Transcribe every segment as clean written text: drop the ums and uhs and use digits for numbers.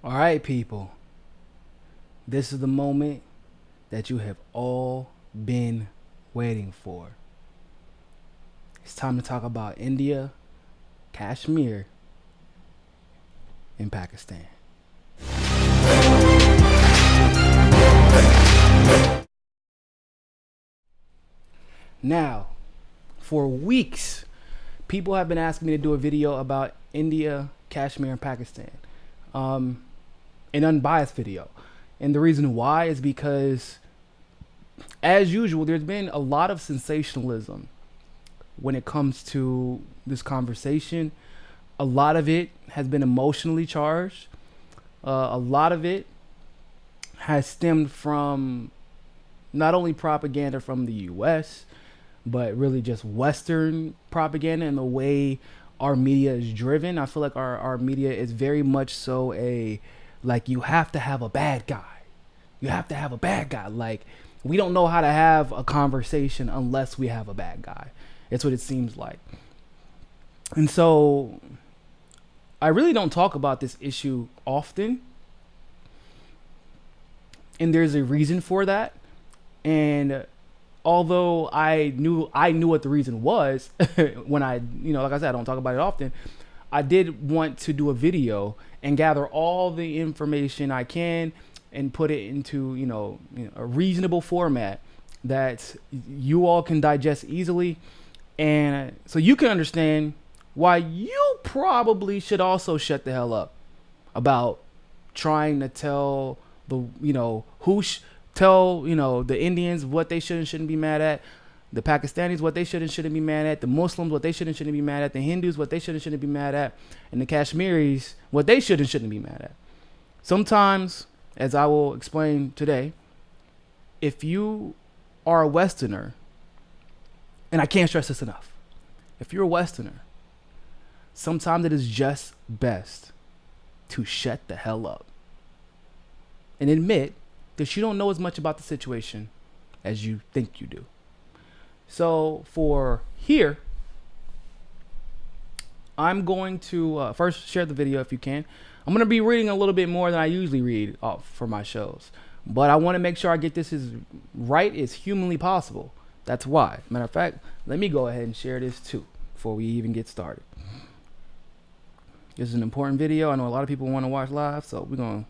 All right, people. This is the moment that you have all been waiting for. It's time to talk about India, Kashmir, and Pakistan. Now, for weeks, people have been asking me to do a video about India, Kashmir, and Pakistan. Um, an unbiased video. And the reason why is because, as usual, there's been a lot of sensationalism when it comes to this conversation. A lot of it has been emotionally charged. A lot of it has stemmed from not only propaganda from the US, but really just Western propaganda and the way our media is driven. I feel like our media is very much so like you have to have a bad guy. You have to have a bad guy. Like, we don't know how to have a conversation unless we have a bad guy. It's what it seems like. And so I really don't talk about this issue often. And there's a reason for that. And although I knew what the reason was when like I said, I don't talk about it often. I did want to do a video and gather all the information I can and put it into, a reasonable format that you all can digest easily. And so you can understand why you probably should also shut the hell up about trying to tell the Indians what they should and shouldn't be mad at, the Pakistanis what they should and shouldn't be mad at, the Muslims what they should and shouldn't be mad at, the Hindus what they should and shouldn't be mad at, and the Kashmiris what they should and shouldn't be mad at. Sometimes, as I will explain today, if you are a Westerner, and I can't stress this enough, if you're a Westerner, sometimes it is just best to shut the hell up and admit that you don't know as much about the situation as you think you do. So for here, I'm going to first share the video if you can. I'm going to be reading a little bit more than I usually read for my shows. But I want to make sure I get this as right as humanly possible. That's why. Matter of fact, let me go ahead and share this too before we even get started. This is an important video. I know a lot of people want to watch live, so we're going to.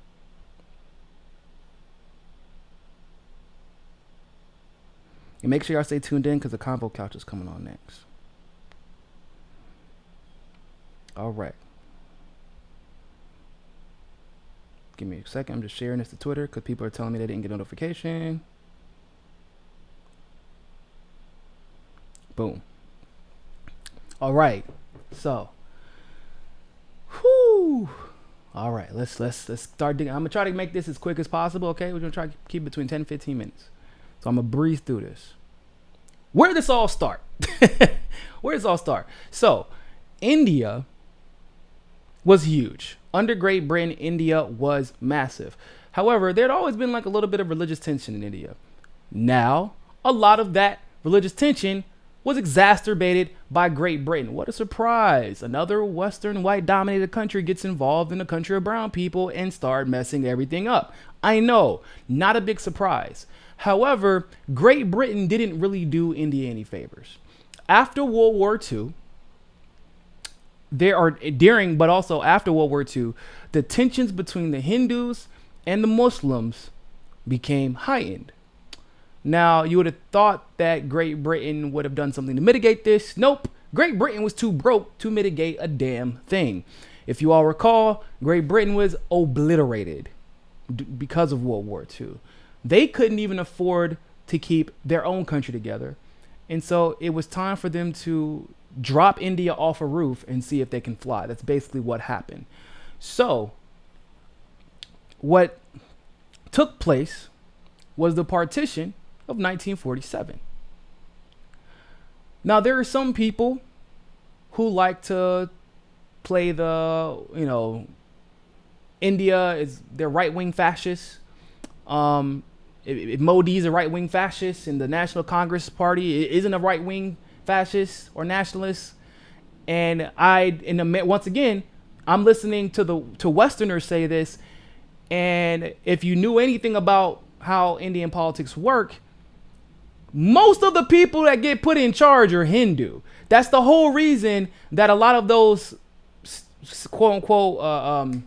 And make sure y'all stay tuned in because the Convo Couch is coming on next. All right. Give me a second. I'm just sharing this to Twitter because people are telling me they didn't get a notification. Boom. All right. So, whoo. All right. Let's start digging. I'm gonna try to make this as quick as possible. Okay, we're gonna try to keep it between 10 and 15 minutes. So I'm gonna breeze through this. Where did this all start? Where does this all start? So, India was huge. Under Great Britain, India was massive. However, there had always been like a little bit of religious tension in India. Now, a lot of that religious tension was exacerbated by Great Britain. What a surprise. Another Western white dominated country gets involved in a country of brown people and start messing everything up. I know, not a big surprise. However, Great Britain didn't really do India any favors. After World War II, but also after World War II, the tensions between the Hindus and the Muslims became heightened. Now, you would have thought that Great Britain would have done something to mitigate this. Nope. Great Britain was too broke to mitigate a damn thing. If you all recall, Great Britain was obliterated because of World War II. They couldn't even afford to keep their own country together. And so it was time for them to drop India off a roof and see if they can fly. That's basically what happened. So what took place was the partition of 1947. Now, there are some people who like to play India is they're right-wing fascists. If Modi's a right-wing fascist and the National Congress Party isn't a right-wing fascist or nationalist, and once again, I'm listening to Westerners say this, And if you knew anything about how Indian politics work, most of the people that get put in charge are Hindu. That's the whole reason that a lot of those quote unquote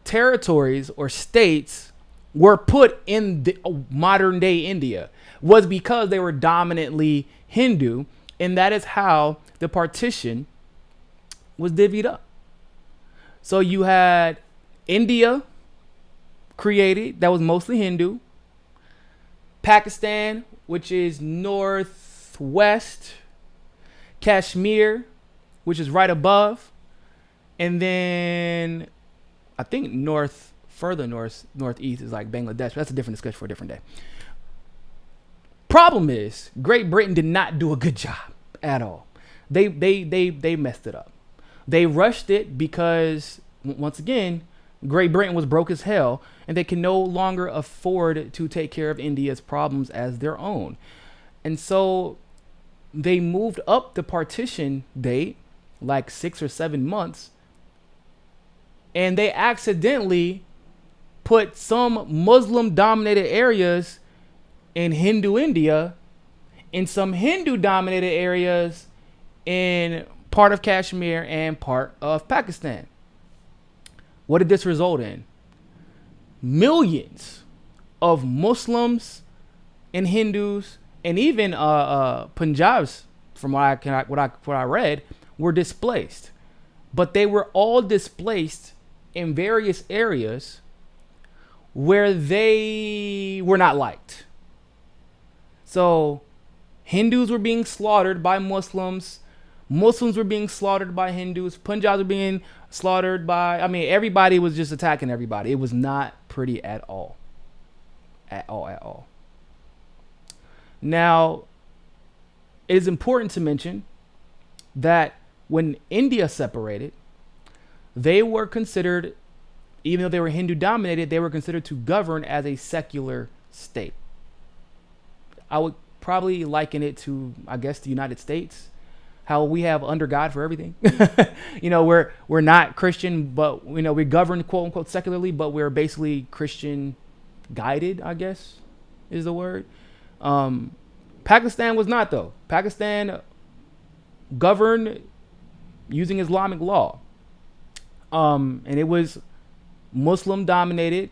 territories or states were put in the modern day India, was because they were dominantly Hindu. And that is how the partition was divvied up. So you had India created, that was mostly Hindu. Pakistan, which is northwest. Kashmir, which is right above. And then I think further northeast is like Bangladesh. But that's a different discussion for a different day. Problem is, Great Britain did not do a good job at all. They messed it up. They rushed it because, once again, Great Britain was broke as hell, and they can no longer afford to take care of India's problems as their own. And so they moved up the partition date like 6 or 7 months, and they accidentally put some Muslim-dominated areas in Hindu India, in some Hindu-dominated areas in part of Kashmir and part of Pakistan. What did this result in? Millions of Muslims and Hindus and even Punjabis, from what I read, were displaced. But they were all displaced in various areas where they were not liked. So Hindus were being slaughtered by Muslims. Muslims were being slaughtered by Hindus. Punjabis were being slaughtered by, everybody was just attacking everybody. It was not pretty at all. At all. Now, it is important to mention that when India separated, they were considered, even though they were Hindu dominated, they were considered to govern as a secular state. I would probably liken it to, I guess, the United States. How we have under God for everything. We're not Christian, but we govern quote unquote secularly, but we're basically Christian guided, I guess is the word. Pakistan was not, though. Pakistan governed using Islamic law. And it was Muslim dominated,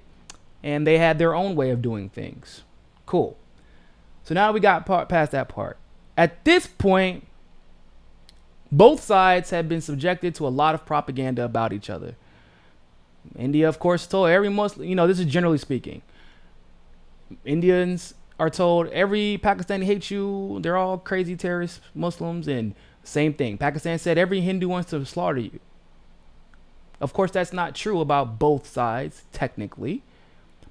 and they had their own way of doing things. Cool. So now we got past that part. At this point, both sides had been subjected to a lot of propaganda about each other. India, of course, told every Muslim, this is generally speaking. Indians are told every Pakistani hates you. They're all crazy terrorist Muslims. And same thing. Pakistan said every Hindu wants to slaughter you. Of course, that's not true about both sides, technically.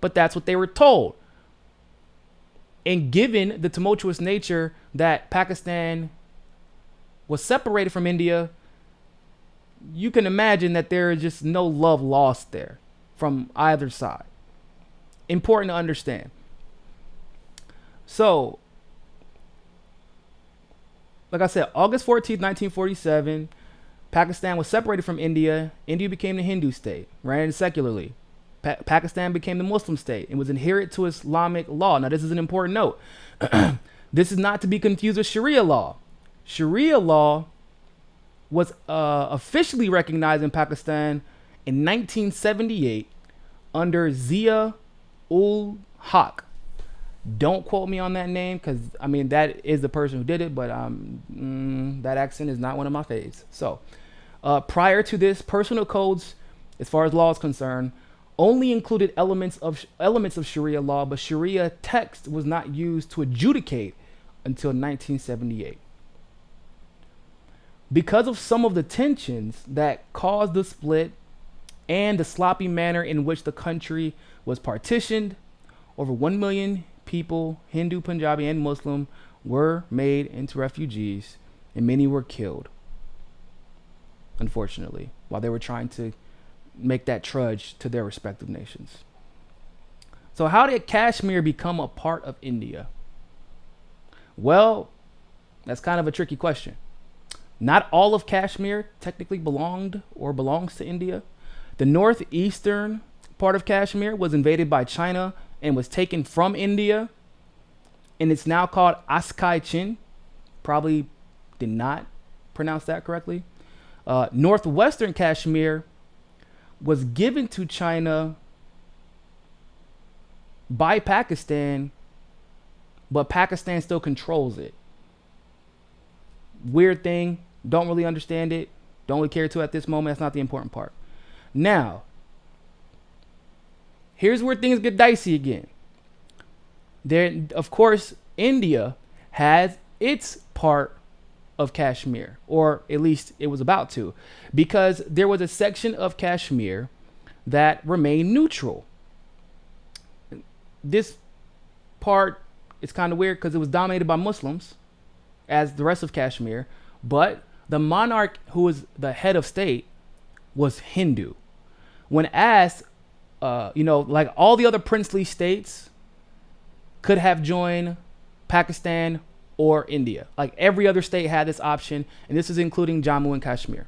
But that's what they were told. And given the tumultuous nature that Pakistan was separated from India, you can imagine that there is just no love lost there from either side. Important to understand. So, like I said, August 14th, 1947, Pakistan was separated from India. India became the Hindu state, ran secularly. Pakistan became the Muslim state and was adherent to Islamic law. Now, this is an important note. This is not to be confused with Sharia law. Sharia law was officially recognized in Pakistan in 1978 under Zia ul Haq. Don't quote me on that name because, that is the person who did it, but that accent is not one of my faves. So, prior to this, personal codes, as far as law is concerned, only included elements of Sharia law, but Sharia text was not used to adjudicate until 1978. Because of some of the tensions that caused the split and the sloppy manner in which the country was partitioned, over 1 million people, Hindu, Punjabi, and Muslim, were made into refugees, and many were killed, unfortunately, while they were trying to make that trudge to their respective nations. So how did Kashmir become a part of India? Well, that's kind of a tricky question. Not all of Kashmir technically belongs to India. The northeastern part of Kashmir was invaded by China and was taken from India, and it's now called Askai Chin. Probably did not pronounce that correctly. Northwestern Kashmir was given to China by Pakistan, but Pakistan still controls it. Weird thing. Don't really understand it. Don't really care to at this moment. That's not the important part. Now, here's where things get dicey again. There, of course, India has its part of Kashmir, or at least it was about to, because there was a section of Kashmir that remained neutral. This part is kind of weird because it was dominated by Muslims, as the rest of Kashmir, but the monarch who was the head of state was Hindu. When asked, like all the other princely states could have joined Pakistan or India. Like every other state had this option, and this is including Jammu and Kashmir.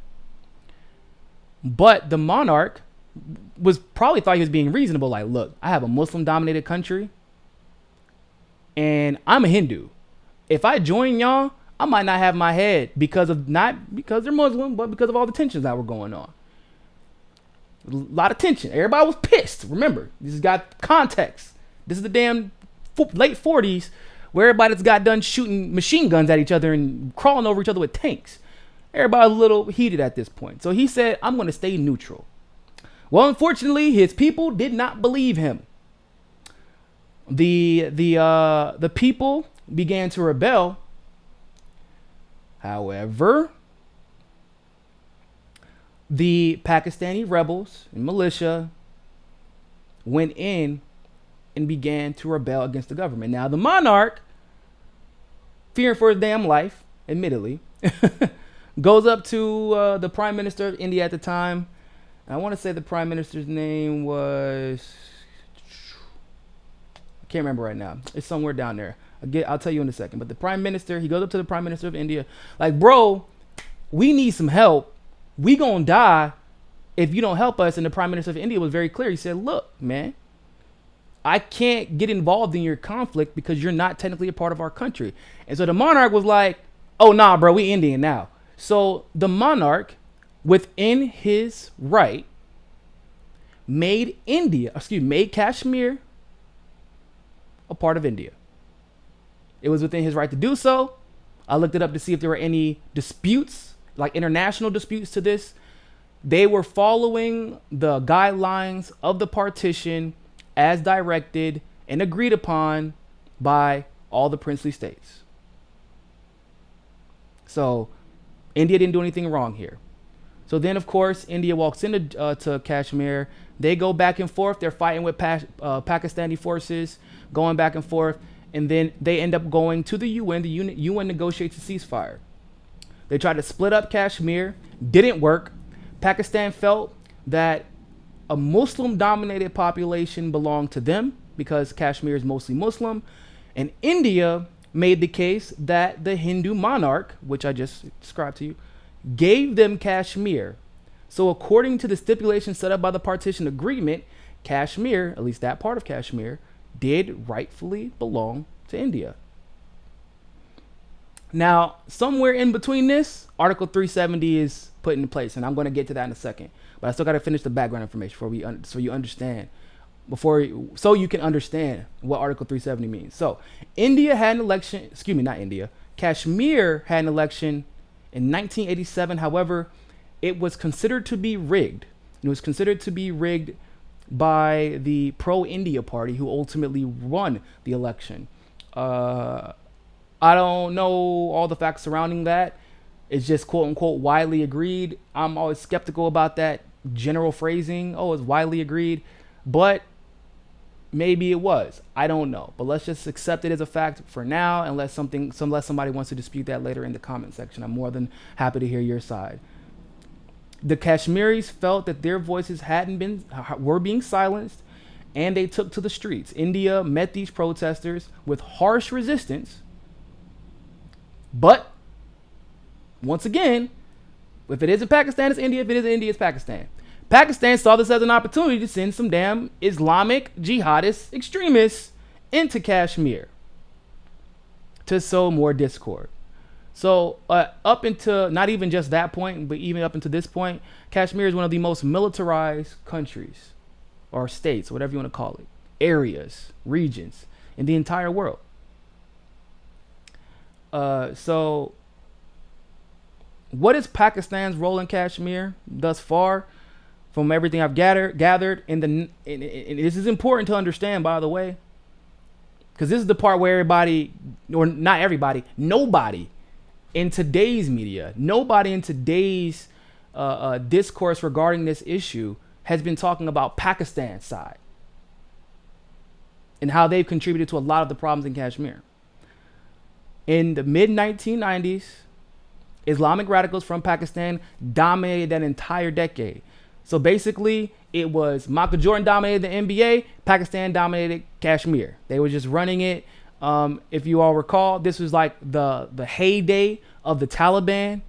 But the monarch was probably thought he was being reasonable. Like, look, I have a Muslim-dominated country, and I'm a Hindu. If I join y'all, I might not have my head not because they're Muslim, but because of all the tensions that were going on. A lot of tension. Everybody was pissed. Remember, this has got context. This is the damn late 40s where everybody's got done shooting machine guns at each other and crawling over each other with tanks. Everybody's a little heated at this point. So he said, I'm going to stay neutral. Well, unfortunately, his people did not believe him. The people began to rebel. However, the Pakistani rebels and militia went in and began to rebel against the government. Now, the monarch, fearing for his damn life, admittedly, goes up to the prime minister of India at the time. I want to say the prime minister's name was... I can't remember right now. It's somewhere down there. I'll tell you in a second. But the prime minister, he goes up to the prime minister of India. Like, bro, we need some help. We gonna die if you don't help us. And the prime minister of India was very clear. He said, look, man, I can't get involved in your conflict because you're not technically a part of our country. And so the monarch was like, oh, nah, bro, we Indian now. So the monarch, within his right, made Kashmir a part of India. It was within his right to do so. I looked it up to see if there were any disputes, like international disputes to this. They were following the guidelines of the partition as directed and agreed upon by all the princely states. So India didn't do anything wrong here. So then, of course, India walks into to Kashmir. They go back and forth. They're fighting with Pakistani forces, going back and forth. And then they end up going to the UN. The UN negotiates a ceasefire. They tried to split up Kashmir. Didn't work. Pakistan felt that a Muslim-dominated population belonged to them because Kashmir is mostly Muslim. And India made the case that the Hindu monarch, which I just described to you, gave them Kashmir. So according to the stipulations set up by the partition agreement, Kashmir, at least that part of Kashmir, did rightfully belong to India. Now, somewhere in between this, Article 370 is put in place, and I'm going to get to that in a second. But I still got to finish the background information so you understand, so you can understand what Article 370 means. So, Kashmir had an election in 1987. However, it was considered to be rigged. It was considered to be rigged by the pro-India party, who ultimately won the election. I don't know all the facts surrounding that. It's just quote unquote widely agreed. I'm always skeptical about that general phrasing. Oh, it's widely agreed, but maybe it was. I don't know. But let's just accept it as a fact for now, unless somebody wants to dispute that later in the comment section. I'm more than happy to hear your side. The Kashmiris felt that their voices were being silenced, and they took to the streets. India met these protesters with harsh resistance. But once again, if it isn't Pakistan, it's India. If it is India, it's Pakistan. Pakistan saw this as an opportunity to send some damn Islamic jihadist extremists into Kashmir to sow more discord. So up until not even just that point, but even up until this point, Kashmir is one of the most militarized countries or states, whatever you want to call it, areas, regions in the entire world. So what is Pakistan's role in Kashmir thus far? From everything I've gathered, and this is important to understand, by the way, because this is the part where everybody, or not everybody, nobody in today's media, nobody in today's discourse regarding this issue has been talking about Pakistan's side and how they've contributed to a lot of the problems in Kashmir. In the mid 1990s, Islamic radicals from Pakistan dominated that entire decade. So basically, it was Michael Jordan dominated the NBA, Pakistan dominated Kashmir. They were just running it. If you all recall, this was like the heyday of the Taliban,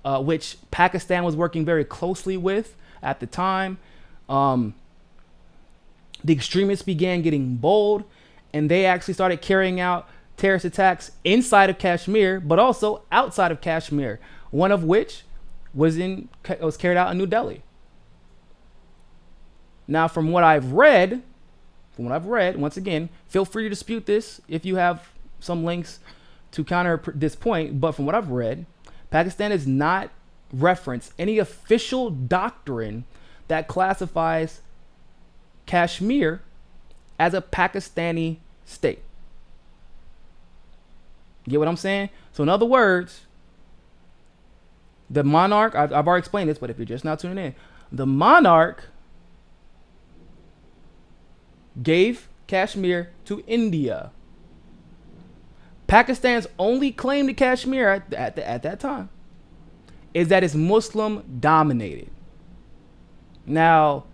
which Pakistan was working very closely with at the time. The extremists began getting bold, and they actually started carrying out terrorist attacks inside of Kashmir, but also outside of Kashmir, one of which was carried out in New Delhi. Now, from what I've read, once again, feel free to dispute this if you have some links to counter this point, but from what I've read, Pakistan does not reference any official doctrine that classifies Kashmir as a Pakistani state. You get what I'm saying? So in other words, the monarch, I've already explained this, but if you're just now tuning in, the monarch gave Kashmir to India. Pakistan's only claim to Kashmir at that time is that it's Muslim dominated. Now,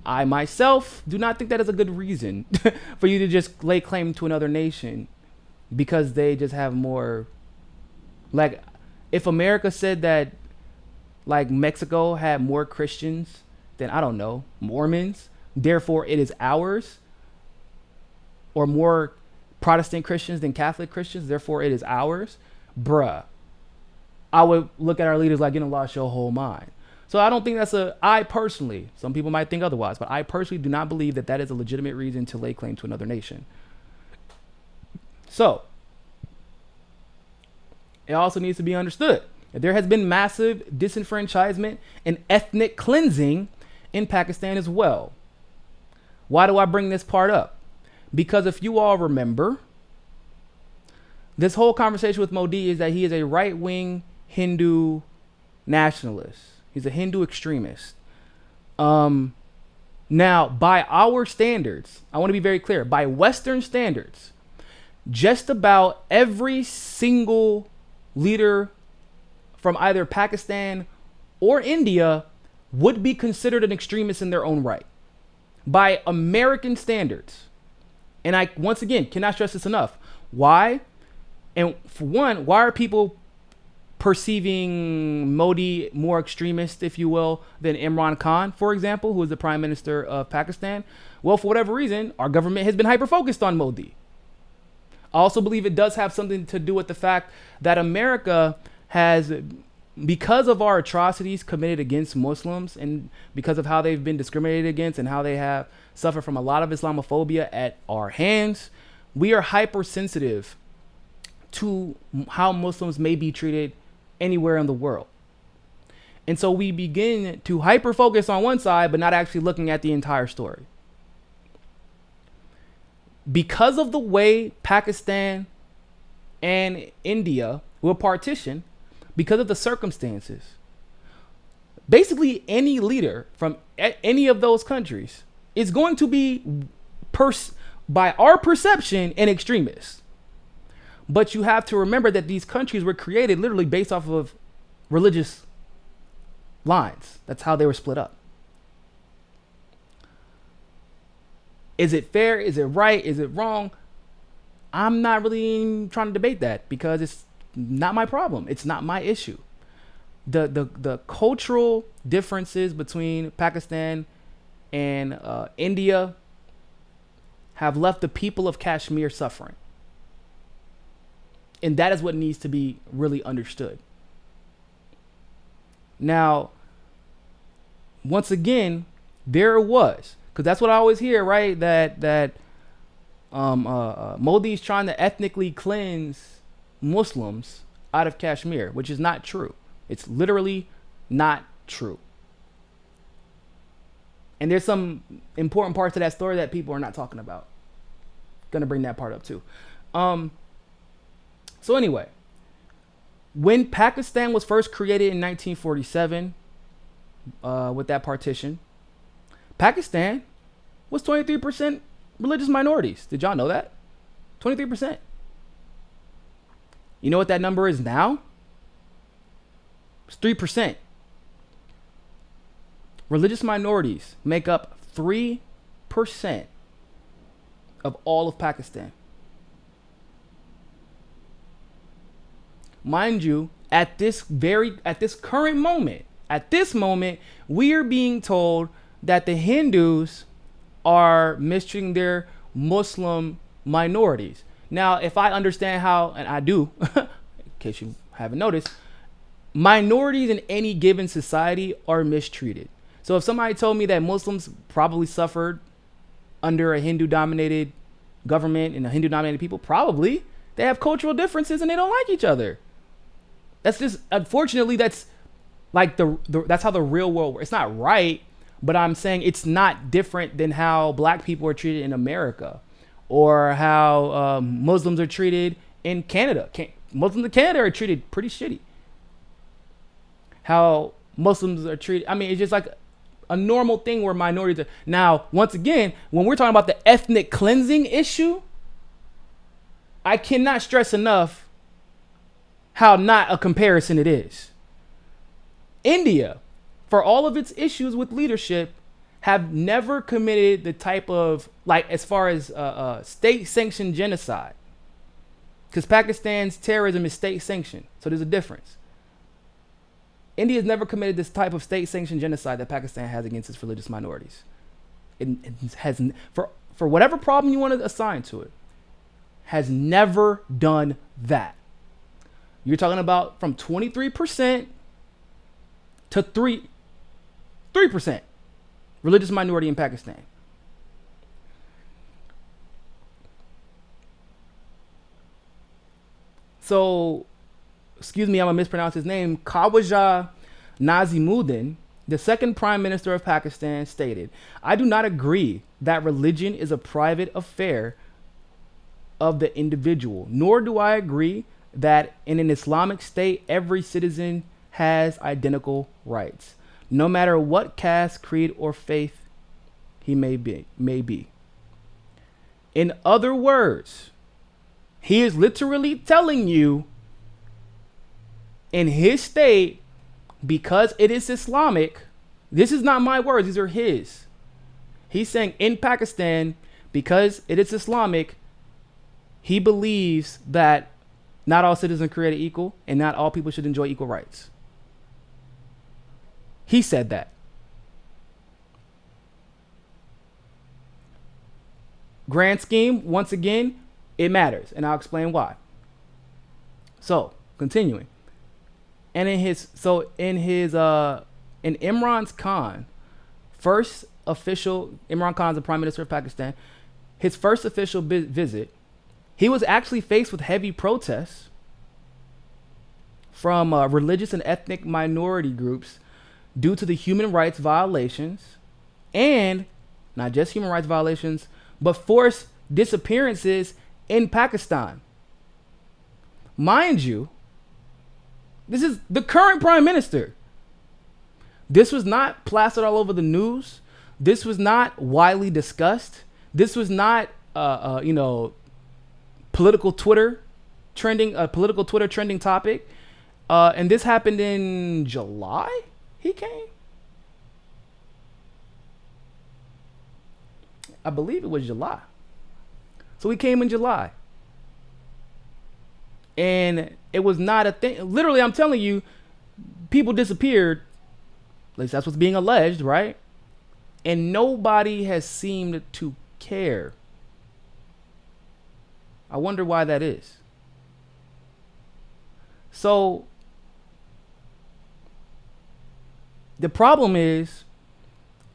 I myself do not think that is a good reason for you to just lay claim to another nation because they just have more. Like, if America said that, like, Mexico had more Christians than, I don't know, Mormons, therefore it is ours, or more Protestant Christians than Catholic Christians, therefore it is ours, bruh, I would look at our leaders like, you know, lost your whole mind. So I don't think that's I personally, some people might think otherwise, but I personally do not believe that that is a legitimate reason to lay claim to another nation. So it also needs to be understood that there has been massive disenfranchisement and ethnic cleansing in Pakistan as well. Why do I bring this part up? Because if you all remember, this whole conversation with Modi is that he is a right-wing Hindu nationalist. He's a Hindu extremist. Now, by our standards, I want to be very clear, by Western standards, just about every single leader from either Pakistan or India would be considered an extremist in their own right. By American standards. And I, once again, cannot stress this enough. Why? And for one, why are people perceiving Modi more extremist, if you will, than Imran Khan, for example, who is the prime minister of Pakistan? Well, for whatever reason, our government has been hyper-focused on Modi. I also believe it does have something to do with the fact that America has, because of our atrocities committed against Muslims and because of how they've been discriminated against and how they have suffered from a lot of Islamophobia at our hands, we are hypersensitive to how Muslims may be treated anywhere in the world. And so we begin to hyper focus on one side, but not actually looking at the entire story. Because of the way Pakistan and India will partition, because of the circumstances, basically any leader from any of those countries is going to be, by our perception, an extremist. But you have to remember that these countries were created literally based off of religious lines. That's how they were split up. Is it fair? Is it right? Is it wrong? I'm not really trying to debate that because it's not my problem. It's not my issue. the cultural differences between Pakistan and India have left the people of Kashmir suffering. And that is what needs to be really understood. Now, once again, there was, because that's what I always hear, right? That Modi is trying to ethnically cleanse Muslims out of Kashmir, which is not true. It's literally not true. And there's some important parts to that story that people are not talking about. Gonna bring that part up too. So anyway, when Pakistan was first created in 1947, with that partition, Pakistan was 23% religious minorities. Did y'all know that? 23%. You know what that number is now? It's 3%. Religious minorities make up 3% of all of Pakistan. Mind you, at this current moment, we are being told that the Hindus are mistreating their Muslim minorities. Now, if I understand how, and I do, in case you haven't noticed, minorities in any given society are mistreated. So if somebody told me that Muslims probably suffered under a Hindu-dominated government and a Hindu-dominated people, probably. They have cultural differences and they don't like each other. That's just, unfortunately, that's like that's how the real world works. It's not right, but I'm saying it's not different than how black people are treated in America or how Muslims are treated in Canada. Muslims in Canada are treated pretty shitty. How Muslims are treated, I mean, it's just like a normal thing where minorities are. Now, once again, when we're talking about the ethnic cleansing issue, I cannot stress enough how not a comparison it is. India, for all of its issues with leadership, have never committed the type of, like, as far as state-sanctioned genocide. Because Pakistan's terrorism is state-sanctioned, so there's a difference. India has never committed this type of state-sanctioned genocide that Pakistan has against its religious minorities. It has, for whatever problem you want to assign to it, has never done that. You're talking about from 23% to 3% religious minority in Pakistan. So, excuse me, I'm going to mispronounce his name. Khawaja Nazimuddin, the second prime minister of Pakistan, stated, "I do not agree that religion is a private affair of the individual, nor do I agree that in an Islamic state, every citizen has identical rights, no matter what caste, creed, or faith he may be. In other words, he is literally telling you in his state, because it is Islamic, this is not my words, these are his. He's saying in Pakistan, because it is Islamic, he believes that not all citizens are created equal and not all people should enjoy equal rights. He said that. Grand scheme, once again, it matters, and I'll explain why. So, continuing. And in Imran Khan, Imran Khan's the Prime Minister of Pakistan, his first official visit, he was actually faced with heavy protests from religious and ethnic minority groups due to the human rights violations, and not just human rights violations, but forced disappearances in Pakistan. Mind you, this is the current prime minister. This was not plastered all over the news. This was not widely discussed. This was not, political Twitter trending topic. And this happened in July. He came. I believe it was July. So he came in July. And it was not a thing. Literally, I'm telling you, people disappeared. At least that's what's being alleged, right? And nobody has seemed to care. I wonder why that is. So the problem is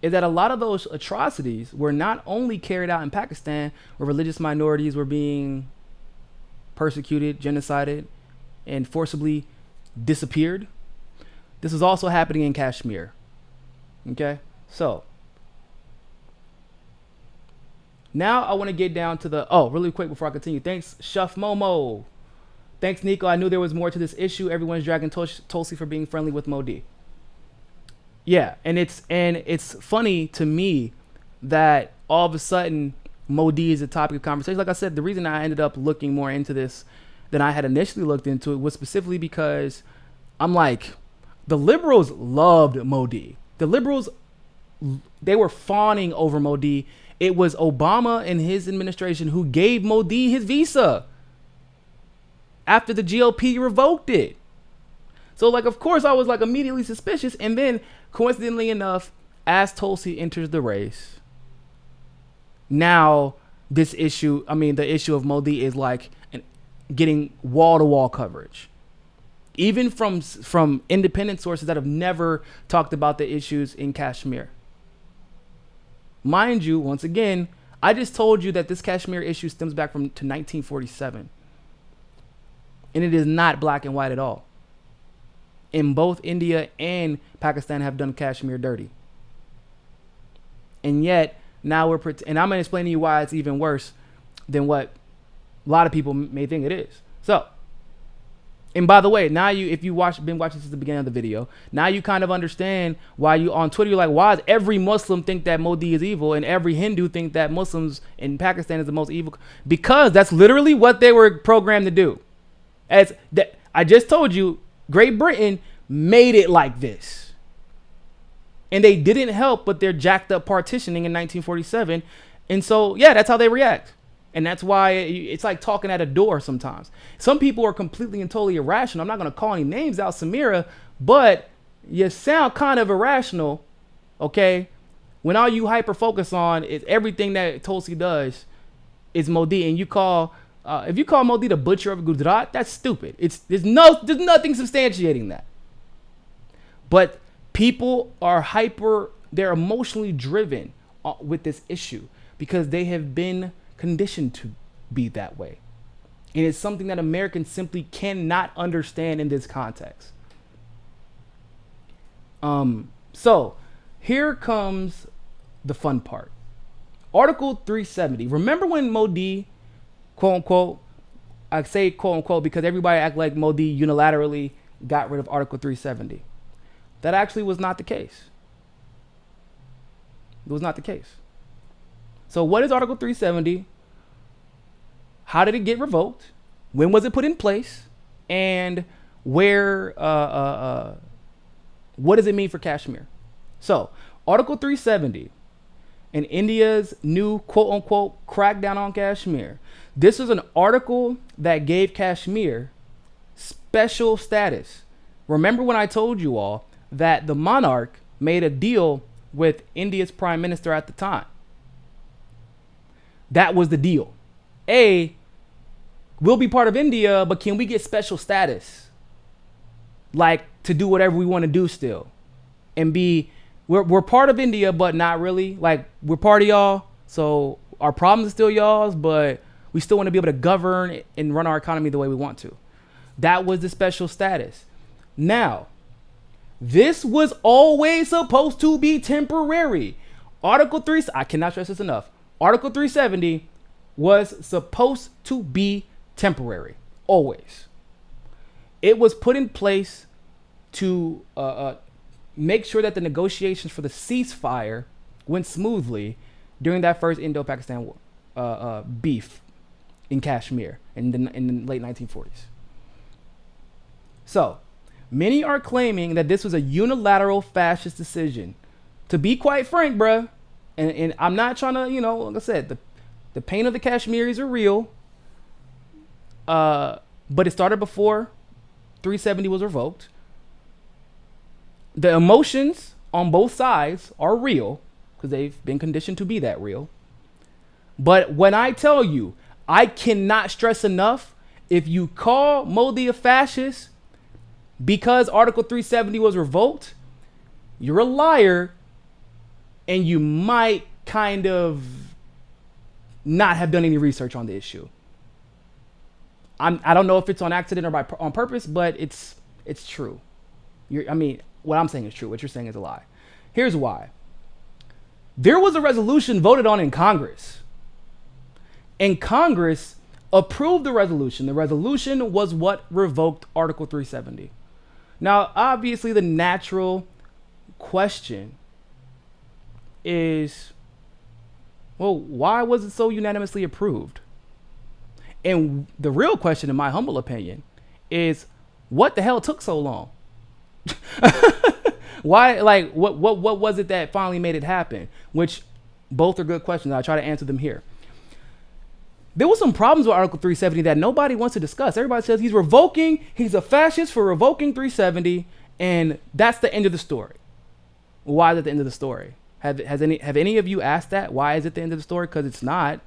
that a lot of those atrocities were not only carried out in Pakistan, where religious minorities were being persecuted, genocided, and forcibly disappeared. This was also happening in Kashmir. Okay? So now I want to get down to the, really quick before I continue. Thanks, Shuff Momo. Thanks, Niko. I knew there was more to this issue. Everyone's dragging Tulsi for being friendly with Modi. Yeah, and it's funny to me that all of a sudden Modi is a topic of conversation. Like I said, the reason I ended up looking more into this than I had initially looked into it was specifically because I'm like, the liberals loved Modi. The liberals, they were fawning over Modi. It was Obama and his administration who gave Modi his visa after the GOP revoked it. So, like, of course, I was like immediately suspicious. And then, coincidentally enough, as Tulsi enters the race, now this issue, the issue of Modi is like getting wall-to-wall coverage. Even from independent sources that have never talked about the issues in Kashmir. Mind you, once again, I just told you that this Kashmir issue stems back to 1947. And it is not black and white at all. And both India and Pakistan have done Kashmir dirty. And yet, now and I'm going to explain to you why it's even worse than what a lot of people may think it is. So, and by the way, now if you been watching since the beginning of the video, now you kind of understand why you on Twitter, you're like, why does every Muslim think that Modi is evil and every Hindu think that Muslims in Pakistan is the most evil? Because that's literally what they were programmed to do. I just told you, Great Britain made it like this. And they didn't help but their jacked up partitioning in 1947. And so, yeah, that's how they react. And that's why it's like talking at a door sometimes. Some people are completely and totally irrational. I'm not going to call any names out, Samira, but you sound kind of irrational, okay? When all you hyper focus on is everything that Tulsi does is Modi, and if you call Modi the butcher of Gujarat, that's stupid. There's nothing substantiating that. But people are they're emotionally driven with this issue because they have been conditioned to be that way. And it's something that Americans simply cannot understand in this context. So here comes the fun part. Article 370. Remember when Modi, quote unquote, I say quote unquote because everybody act like Modi unilaterally got rid of Article 370. That actually was not the case. It was not the case. So what is Article 370? How did it get revoked? When was it put in place? And what does it mean for Kashmir? So Article 370 and India's new quote unquote crackdown on Kashmir. This is an article that gave Kashmir special status. Remember when I told you all that the monarch made a deal with India's prime minister at the time? That was the deal. We'll be part of India, but can we get special status? Like to do whatever we want to do still. And we're part of India, but not really. Like we're part of y'all. So our problems are still y'all's, but we still want to be able to govern and run our economy the way we want to. That was the special status. Now, this was always supposed to be temporary. Article 3, I cannot stress this enough. Article 370 was supposed to be temporary. Always. It was put in place to make sure that the negotiations for the ceasefire went smoothly during that first Indo-Pakistan war, beef in Kashmir in the late 1940s. So, many are claiming that this was a unilateral fascist decision. To be quite frank, bruh, and I'm not trying to, like I said, the pain of the Kashmiris are real. But it started before 370 was revoked. The emotions on both sides are real because they've been conditioned to be that real. But when I tell you, I cannot stress enough, if you call Modi a fascist because Article 370 was revoked, you're a liar, and you might kind of not have done any research on the issue. I don't know if it's on accident or on purpose, but it's true. What I'm saying is true. What you're saying is a lie. Here's why. There was a resolution voted on in Congress, and Congress approved the resolution. The resolution was what revoked Article 370. Now, obviously, the natural question is, well, why was it so unanimously approved? And the real question, in my humble opinion, is what the hell took so long? Why, like, what was it that finally made it happen? Which both are good questions. I'll try to answer them here. There was some problems with Article 370 that nobody wants to discuss. Everybody says he's a fascist for revoking 370, and that's the end of the story. Why is it the end of the story? Have any of you asked that? Why is it the end of the story? Because it's not.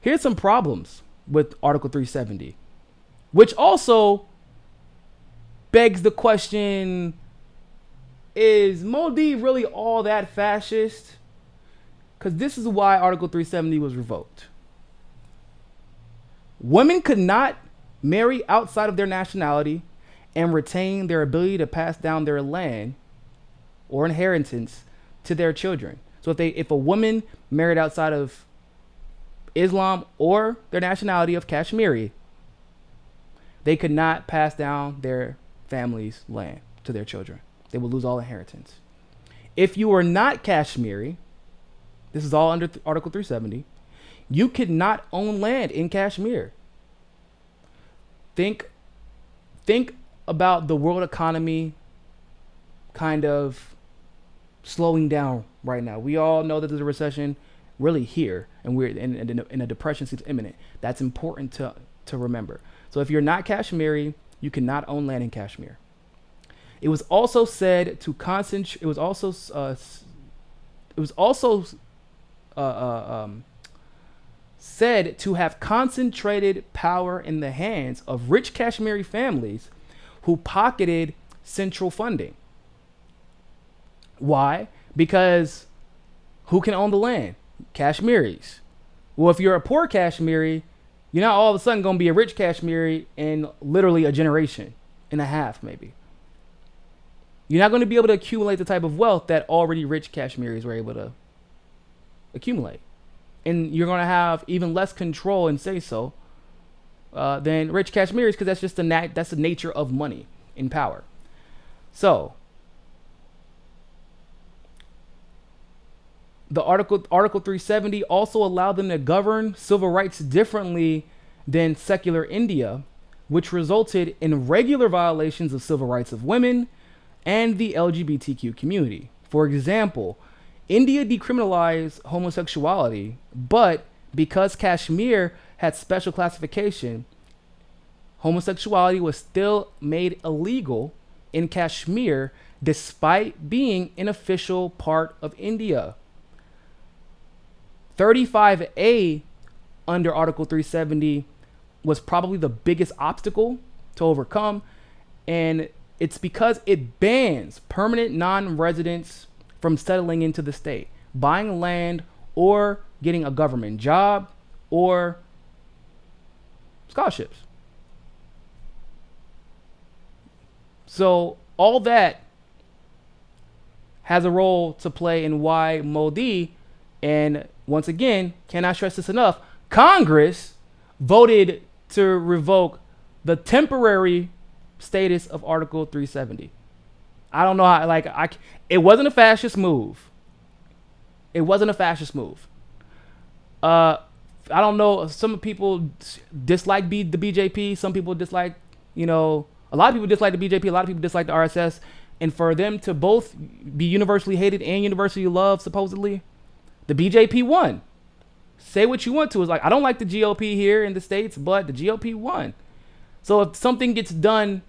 Here's some problems with Article 370, which also begs the question, is Modi really all that fascist? Because this is why Article 370 was revoked. Women could not marry outside of their nationality and retain their ability to pass down their land or inheritance to their children. So if a woman married outside of Islam or their nationality of Kashmiri, they could not pass down their family's land to their children. They would lose all inheritance. If you were not Kashmiri, this is all under Article 370, you could not own land in Kashmir. Think about the world economy kind of slowing down right now. We all know that there's a recession really here, and we're in a depression seems imminent. That's important to remember. So if you're not Kashmiri, you cannot own land in Kashmir. It was also said to concentrate. It was also said to have concentrated power in the hands of rich Kashmiri families who pocketed central funding. Why? Because who can own the land? Kashmiris. Well, if you're a poor Kashmiri, you're not all of a sudden going to be a rich Kashmiri in literally a generation and a half, maybe. You're not going to be able to accumulate the type of wealth that already rich Kashmiris were able to accumulate. And you're going to have even less control and say so than rich Kashmiris, because that's just that's the nature of money and power. So the Article 370 also allowed them to govern civil rights differently than secular India, which resulted in regular violations of civil rights of women and the LGBTQ community. For example, India decriminalized homosexuality, but because Kashmir had special classification, homosexuality was still made illegal in Kashmir despite being an official part of India. 35A under Article 370 was probably the biggest obstacle to overcome, and it's because it bans permanent non-residents from settling into the state, buying land, or getting a government job, or scholarships. So all that has a role to play in why Modi, and once again, cannot stress this enough, Congress voted to revoke the temporary status of Article 370. I don't know how, it wasn't a fascist move. It wasn't a fascist move. I don't know, some people dislike the BJP, some people dislike, a lot of people dislike the BJP, a lot of people dislike the RSS, and for them to both be universally hated and universally loved, supposedly, the BJP won. Say what you want to. It's like, I don't like the GOP here in the States, but the GOP won. So if something gets done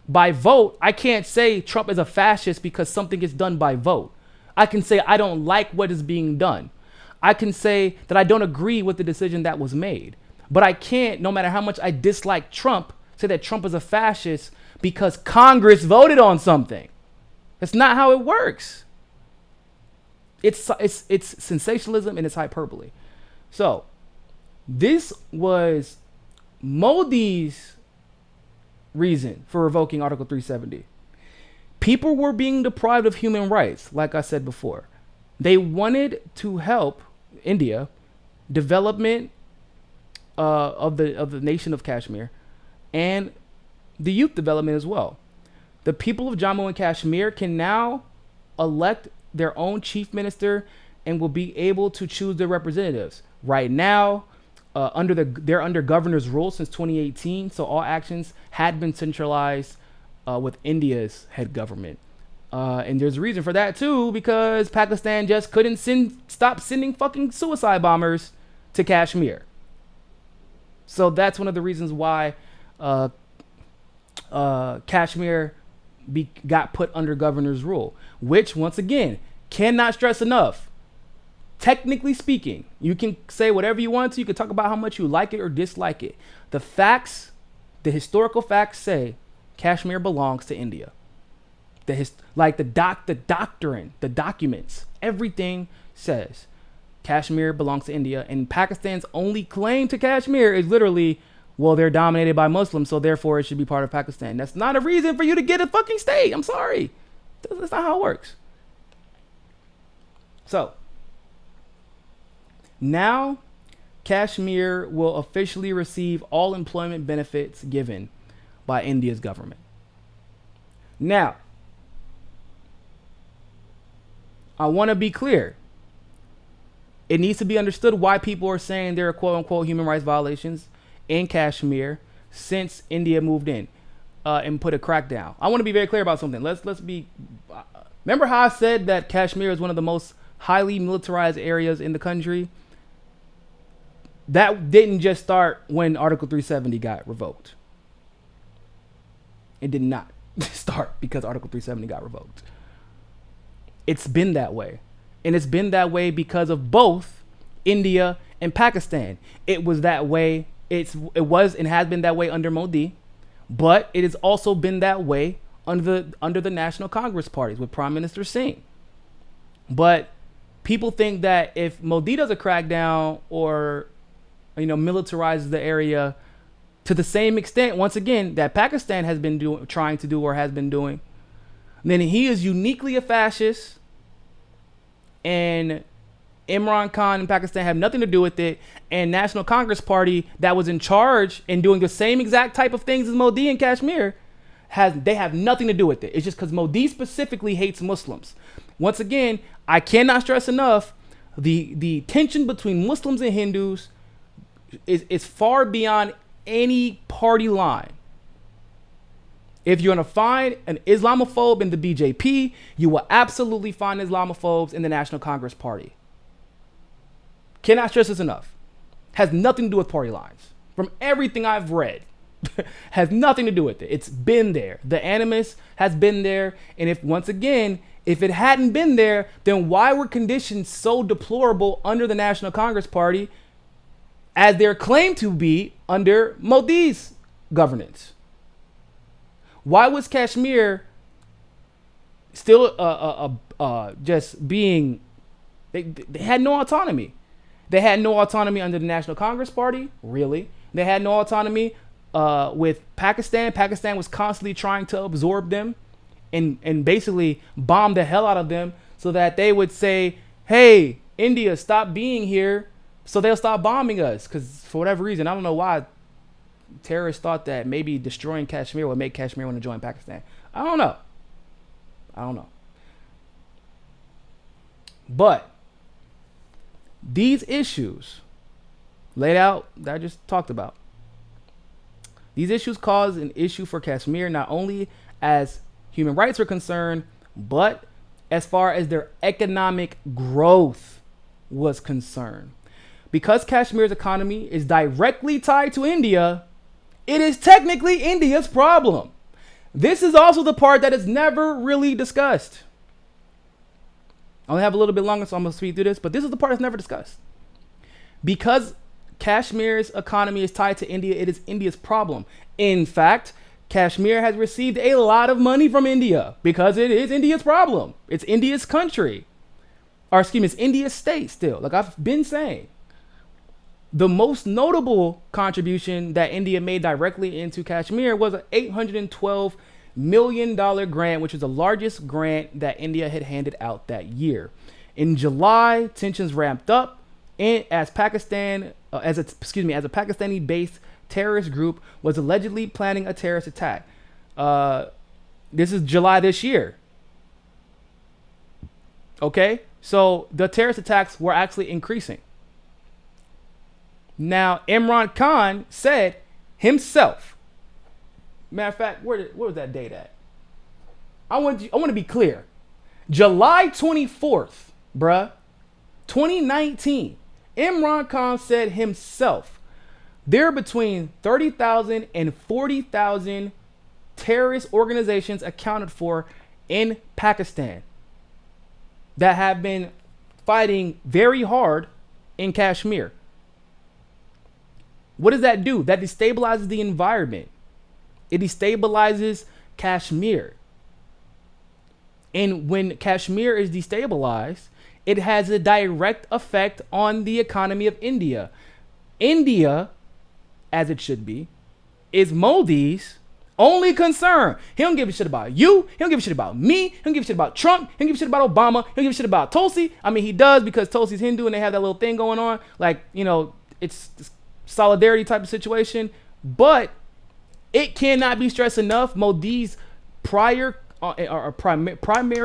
By vote, I can't say Trump is a fascist because something is done by vote. I can say I don't like what is being done. I can say that I don't agree with the decision that was made. But I can't, no matter how much I dislike Trump, say that Trump is a fascist because Congress voted on something. That's not how it works. It's sensationalism and it's hyperbole. So this was Modi's reason for revoking Article 370. People were being deprived of human rights, like I said before. They wanted to help India development of the nation of Kashmir and the youth development as well. The people of Jammu and Kashmir can now elect their own chief minister and will be able to choose their representatives. Right now, they're under governor's rule since 2018, so all actions had been centralized with India's head government. And there's a reason for that too, because Pakistan just couldn't stop sending fucking suicide bombers to Kashmir. So that's one of the reasons why Kashmir got put under governor's rule, which once again, cannot stress enough. Technically speaking, you can say whatever you want to. You can talk about how much you like it or dislike it. The facts, the historical facts say Kashmir belongs to India. The doctrine, the documents, everything says Kashmir belongs to India, and Pakistan's only claim to Kashmir is literally, well, they're dominated by Muslims, so therefore it should be part of Pakistan. That's not a reason for you to get a fucking state. I'm sorry. That's not how it works. So now Kashmir will officially receive all employment benefits given by India's government. Now, I want to be clear. It needs to be understood why people are saying there are quote unquote human rights violations in Kashmir since India moved in and put a crackdown. I want to be very clear about something. Let's be. Remember how I said that Kashmir is one of the most highly militarized areas in the country? That didn't just start when Article 370 got revoked. It did not start because Article 370 got revoked. It's been that way. And it's been that way because of both India and Pakistan. It was that way. It was and has been that way under Modi, but it has also been that way under the National Congress parties with Prime Minister Singh. But people think that if Modi does a crackdown or militarizes the area to the same extent, once again, that Pakistan has been trying to do or has been doing, then he is uniquely a fascist, and Imran Khan in Pakistan have nothing to do with it, and National Congress Party that was in charge and doing the same exact type of things as Modi in Kashmir, they have nothing to do with it. It's just because Modi specifically hates Muslims. Once again, I cannot stress enough, the tension between Muslims and Hindus is far beyond any party line. If you're going to find an Islamophobe in the BJP, you will absolutely find Islamophobes in the National Congress Party. Cannot stress this enough. Has nothing to do with party lines. From everything I've read, has nothing to do with it. It's been there. The animus has been there. And if it hadn't been there, then why were conditions so deplorable under the National Congress Party as they're claimed to be under Modi's governance? Why was Kashmir still just being... They had no autonomy. They had no autonomy under the National Congress Party, really. They had no autonomy with Pakistan. Pakistan was constantly trying to absorb them and basically bomb the hell out of them so that they would say, hey, India, stop being here, so they'll stop bombing us. Because for whatever reason, I don't know why terrorists thought that maybe destroying Kashmir would make Kashmir want to join Pakistan. I don't know. But these issues laid out that I just talked about, these issues cause an issue for Kashmir, not only as human rights are concerned, but as far as their economic growth was concerned. Because Kashmir's economy is directly tied to India, it is technically India's problem. This is also the part that is never really discussed. I only have a little bit longer, so I'm going to speed through this, but this is the part that's never discussed. Because Kashmir's economy is tied to India, it is India's problem. In fact, Kashmir has received a lot of money from India because it is India's problem. It's India's country. Or excuse me, it's India's state still. Like I've been saying. The most notable contribution that India made directly into Kashmir was an $812 million grant, which is the largest grant that India had handed out that year. In July, tensions ramped up as a Pakistani-based terrorist group was allegedly planning a terrorist attack. This is July this year. Okay, so the terrorist attacks were actually increasing. Now, Imran Khan said himself. Matter of fact, where was that date at? I want to be clear. July 24th, bruh, 2019. Imran Khan said himself, there are between 30,000 and 40,000 terrorist organizations accounted for in Pakistan that have been fighting very hard in Kashmir. What does that do? That destabilizes the environment. It destabilizes Kashmir. And when Kashmir is destabilized, it has a direct effect on the economy of India. India, as it should be, is Modi's only concern. He don't give a shit about you. He don't give a shit about me. He don't give a shit about Trump. He don't give a shit about Obama. He don't give a shit about Tulsi. I mean, he does because Tulsi's Hindu and they have that little thing going on. Like, you know, it's solidarity type of situation. But it cannot be stressed enough. Modi's primary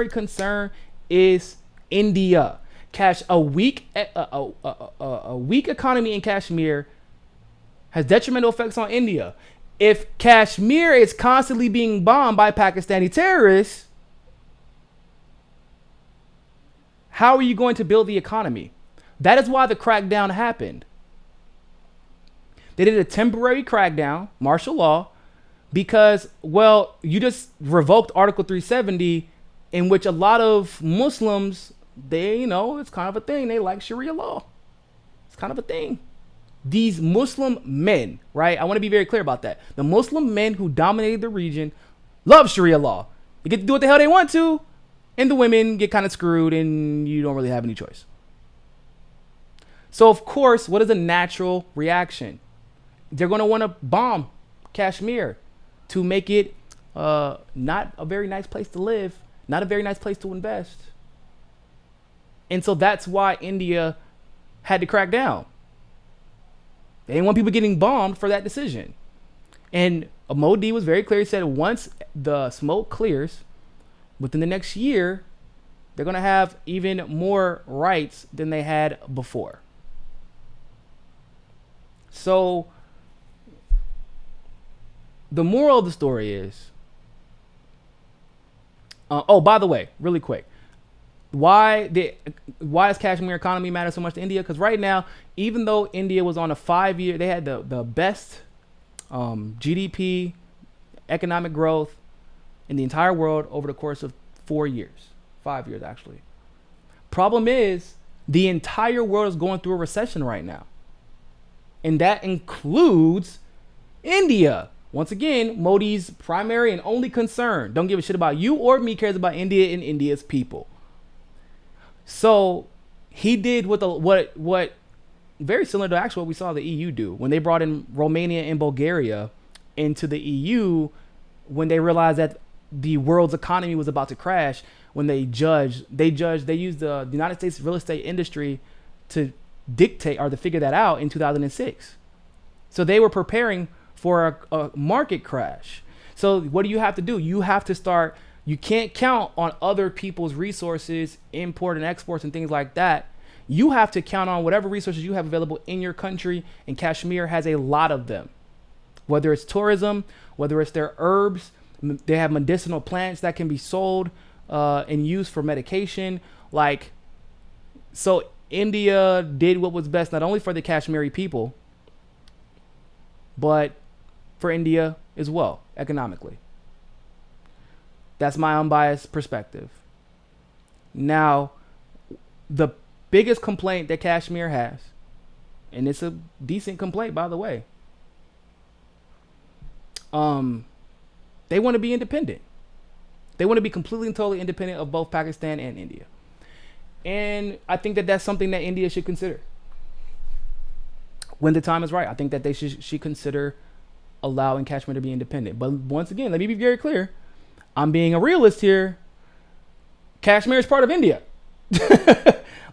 concern is India. A weak economy in Kashmir has detrimental effects on India. If Kashmir is constantly being bombed by Pakistani terrorists, how are you going to build the economy? That is why the crackdown happened. They did a temporary crackdown, martial law, because, well, you just revoked Article 370, in which a lot of Muslims, they, you know, it's kind of a thing. They like Sharia law. It's kind of a thing. These Muslim men, right? I want to be very clear about that. The Muslim men who dominated the region love Sharia law. They get to do what the hell they want to, and the women get kind of screwed, and you don't really have any choice. So, of course, what is a natural reaction? They're going to want to bomb Kashmir to make it not a very nice place to live, not a very nice place to invest. And so that's why India had to crack down. They didn't want people getting bombed for that decision. And Modi was very clear. He said once the smoke clears, within the next year, they're going to have even more rights than they had before. So the moral of the story is, by the way, really quick, why does Kashmir economy matter so much to India? Because right now, even though India was on a 5-year, they had the best GDP, economic growth in the entire world over the course of 4 years, 5 years actually. Problem is, the entire world is going through a recession right now. And that includes India. Once again, Modi's primary and only concern, don't give a shit about you or me, cares about India and India's people. So he did what very similar to actually what we saw the EU do when they brought in Romania and Bulgaria into the EU, when they realized that the world's economy was about to crash. When they used the United States real estate industry to dictate or to figure that out in 2006. So they were preparing for a market crash. So what do you have to do? You have to start. You can't count on other people's resources, import and exports and things like that. You have to count on whatever resources you have available in your country, and Kashmir has a lot of them. Whether it's tourism, whether it's their herbs, they have medicinal plants that can be sold and used for medication. So India did what was best, not only for the Kashmiri people, but for India as well, economically. That's my unbiased perspective. Now, the biggest complaint that Kashmir has, and it's a decent complaint, by the way, they want to be independent. They want to be completely and totally independent of both Pakistan and India. And I think that that's something that India should consider when the time is right. I think that they should consider allowing Kashmir to be independent. But once again, let me be very clear. I'm being a realist here. Kashmir is part of India.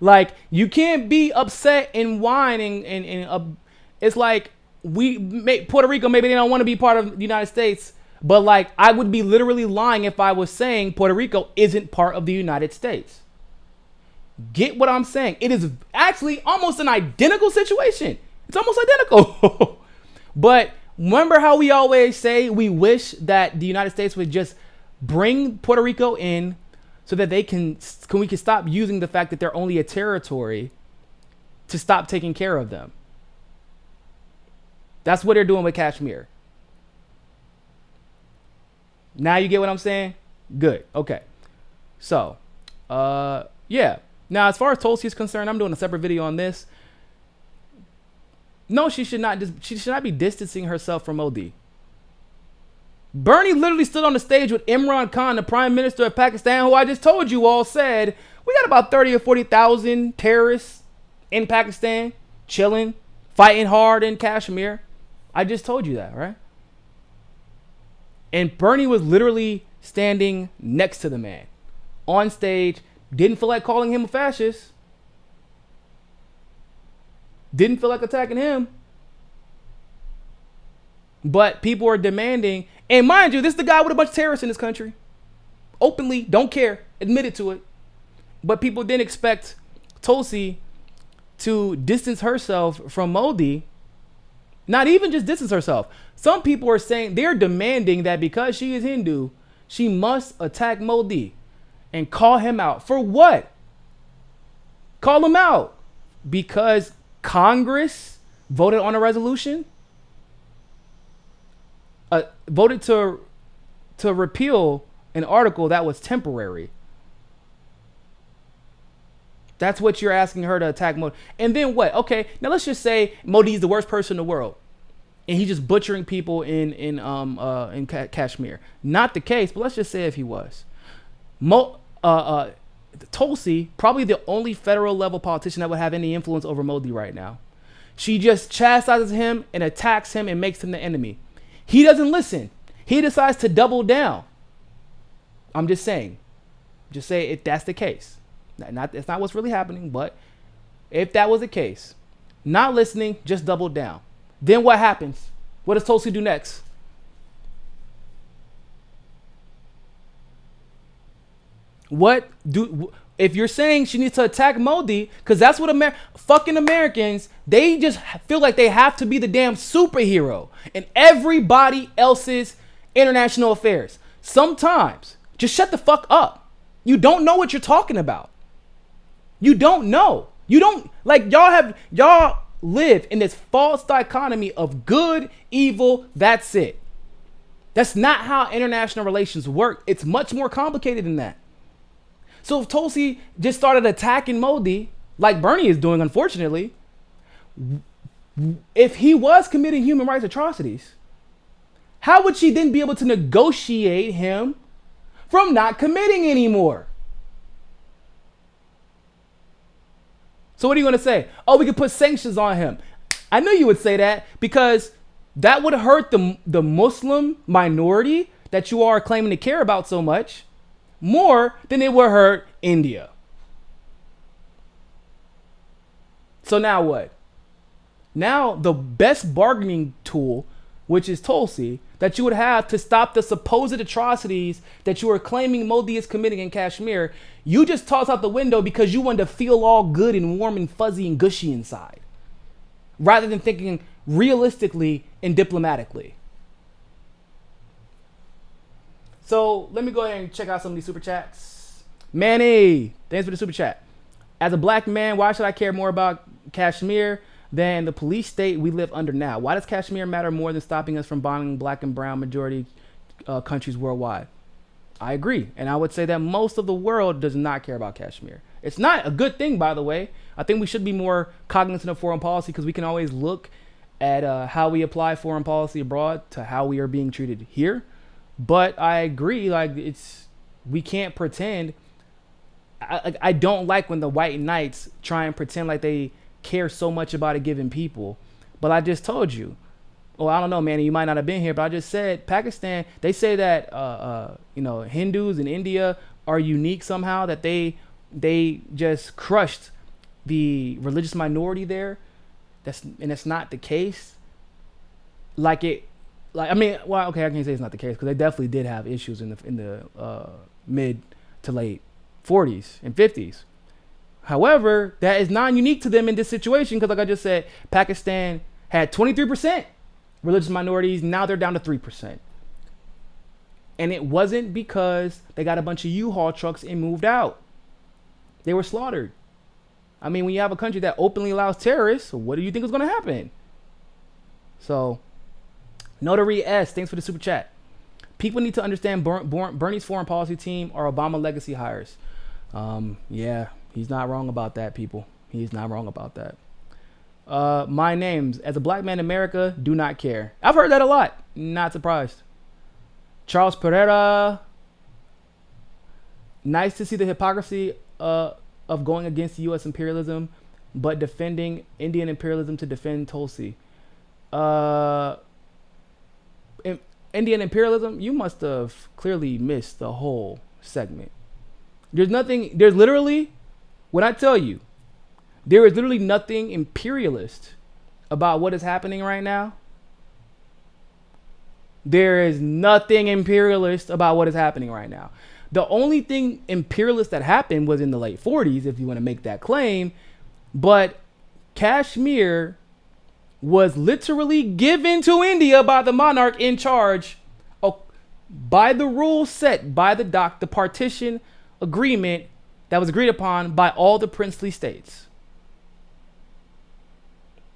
Like, you can't be upset and whining and it's like Puerto Rico, maybe they don't want to be part of the United States, but like, I would be literally lying if I was saying Puerto Rico isn't part of the United States. Get what I'm saying? It is actually almost an identical situation. It's almost identical. But remember how we always say we wish that the United States would just bring Puerto Rico in so that we can stop using the fact that they're only a territory to stop taking care of them. That's what they're doing with Kashmir. Now you get what I'm saying? Good. Okay. So, yeah. Now, as far as Tulsi is concerned, I'm doing a separate video on this. No, she should not be distancing herself from Modi. Bernie literally stood on the stage with Imran Khan, the Prime Minister of Pakistan, who I just told you all said, we got about 30 or 40,000 terrorists in Pakistan, chilling, fighting hard in Kashmir. I just told you that, right? And Bernie was literally standing next to the man on stage, didn't feel like calling him a fascist, didn't feel like attacking him. But people are demanding, and mind you, this is the guy with a bunch of terrorists in this country. Openly, don't care, admitted to it. But people didn't expect Tulsi to distance herself from Modi. Not even just distance herself. Some people are saying, they're demanding that because she is Hindu, she must attack Modi and call him out. For what? Call him out. Because Congress voted on a resolution? Voted to repeal an article that was temporary. That's what you're asking her to attack Modi. And then what? Okay, now let's just say Modi is the worst person in the world, and he's just butchering people in Kashmir. Not the case, but let's just say if he was. Tulsi, probably the only federal level politician that would have any influence over Modi right now. She just chastises him and attacks him and makes him the enemy. He doesn't listen. He decides to double down. I'm just saying. Just say if that's the case. It's not what's really happening, but if that was the case, not listening, just double down. Then what happens? What does Tulsi do next? If you're saying she needs to attack Modi, because that's what fucking Americans, they just feel like they have to be the damn superhero in everybody else's international affairs. Sometimes, just shut the fuck up. You don't know what you're talking about. You don't know. You don't, like, y'all live in this false dichotomy of good, evil, that's it. That's not how international relations work. It's much more complicated than that. So if Tulsi just started attacking Modi, like Bernie is doing, unfortunately, if he was committing human rights atrocities, how would she then be able to negotiate him from not committing anymore? So what are you going to say? Oh, we could put sanctions on him. I knew you would say that, because that would hurt the Muslim minority that you are claiming to care about so much more than it would hurt India. So now what? Now the best bargaining tool, which is Tulsi, that you would have to stop the supposed atrocities that you are claiming Modi is committing in Kashmir, you just toss out the window because you want to feel all good and warm and fuzzy and gushy inside, rather than thinking realistically and diplomatically. So let me go ahead and check out some of these super chats. Manny, thanks for the super chat. As a black man, why should I care more about Kashmir than the police state we live under now? Why does Kashmir matter more than stopping us from bombing black and brown majority countries worldwide? I agree. And I would say that most of the world does not care about Kashmir. It's not a good thing, by the way. I think we should be more cognizant of foreign policy because we can always look at how we apply foreign policy abroad to how we are being treated here. But I agree, like we can't pretend. I don't like when the white knights try and pretend like they care so much about a given people. But I just told you. Well, I don't know, man. You might not have been here, but I just said Pakistan. They say that Hindus in India are unique somehow. That they just crushed the religious minority there. That's not the case. I can't say it's not the case because they definitely did have issues in the mid to late 40s and 50s. However, that is non-unique to them in this situation because, like I just said, Pakistan had 23% religious minorities. Now they're down to 3%. And it wasn't because they got a bunch of U-Haul trucks and moved out. They were slaughtered. I mean, when you have a country that openly allows terrorists, what do you think is going to happen? So, Notary S, thanks for the super chat. People need to understand Bernie's foreign policy team are Obama legacy hires. Yeah, he's not wrong about that, people. He's not wrong about that. My names, as a black man in America, do not care. I've heard that a lot. Not surprised. Charles Pereira. Nice to see the hypocrisy of going against U.S. imperialism, but defending Indian imperialism to defend Tulsi. Indian imperialism, you must have clearly missed the whole segment. There's literally, when I tell you, there is literally nothing imperialist about what is happening right now. There is nothing imperialist about what is happening right now. The only thing imperialist that happened was in the late 40s, if you want to make that claim. But Kashmir was literally given to India by the monarch in charge by the rules set by the partition agreement that was agreed upon by all the princely states.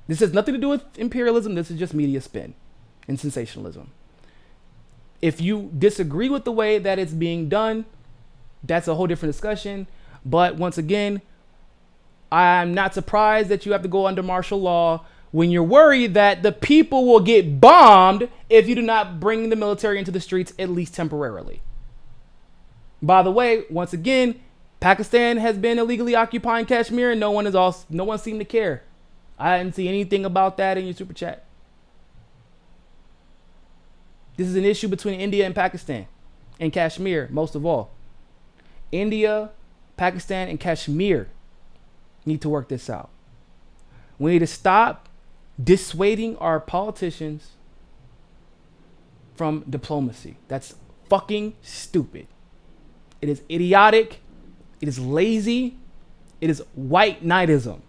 This has nothing to do with imperialism. This is just media spin and sensationalism. If you disagree with the way that it's being done, that's a whole different discussion. But once again, I'm not surprised that you have to go under martial law when you're worried that the people will get bombed if you do not bring the military into the streets, at least temporarily. By the way, once again, Pakistan has been illegally occupying Kashmir and no one seemed to care. I didn't see anything about that in your super chat. This is an issue between India and Pakistan and Kashmir, most of all. India, Pakistan, and Kashmir need to work this out. We need to stop dissuading our politicians from diplomacy. That's fucking stupid. It is idiotic. It is lazy. It is white knightism.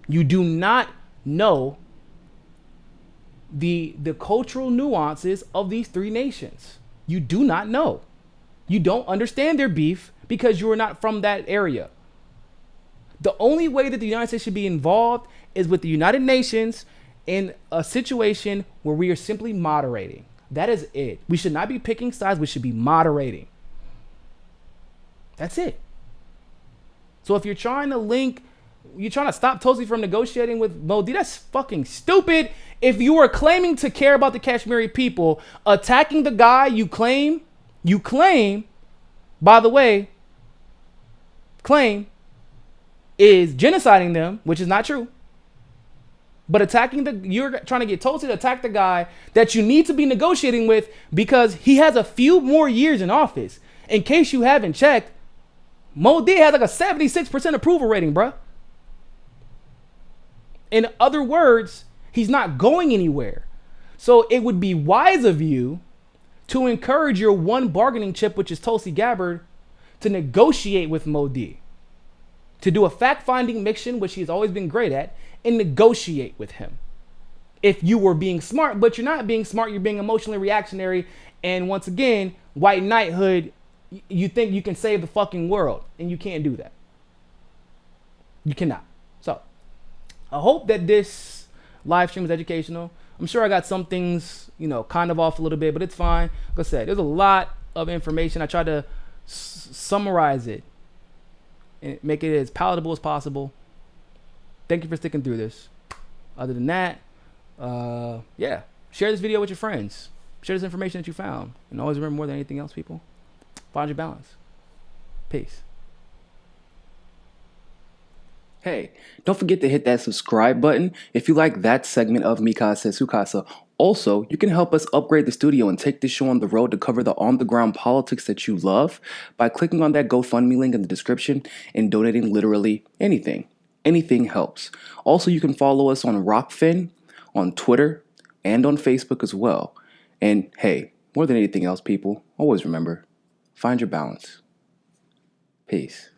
You do not know the cultural nuances of these three nations. You do not know. You don't understand their beef because you are not from that area. The only way that the United States should be involved is with the United Nations in a situation where we are simply moderating. That is it. We should not be picking sides. We should be moderating. That's it. So if you're trying to stop Tulsi from negotiating with Modi, that's fucking stupid. If you are claiming to care about the Kashmiri people, attacking the guy you claim, by the way, is genociding them, which is not true. But you're trying to get Tulsi to attack the guy that you need to be negotiating with because he has a few more years in office. In case you haven't checked, Modi has like a 76% approval rating, bruh. In other words, he's not going anywhere. So it would be wise of you to encourage your one bargaining chip, which is Tulsi Gabbard, to negotiate with Modi. To do a fact-finding mission, which he's always been great at, and negotiate with him. If you were being smart, but you're not being smart, you're being emotionally reactionary. And once again, white knighthood, you think you can save the fucking world, and you can't do that. You cannot. So, I hope that this live stream is educational. I'm sure I got some things, kind of off a little bit, but it's fine. Like I said, there's a lot of information. I tried to summarize it and make it as palatable as possible. Thank you for sticking through this. Other than that, yeah, share this video with your friends. Share this information that you found. And always remember, more than anything else, people, find your balance. Peace. Hey, don't forget to hit that subscribe button if you like that segment of Mikasa Sukasa. Also, you can help us upgrade the studio and take this show on the road to cover the on-the-ground politics that you love by clicking on that GoFundMe link in the description and donating literally anything. Anything helps. Also, you can follow us on Rockfin, on Twitter, and on Facebook as well. And hey, more than anything else, people, always remember, find your balance. Peace.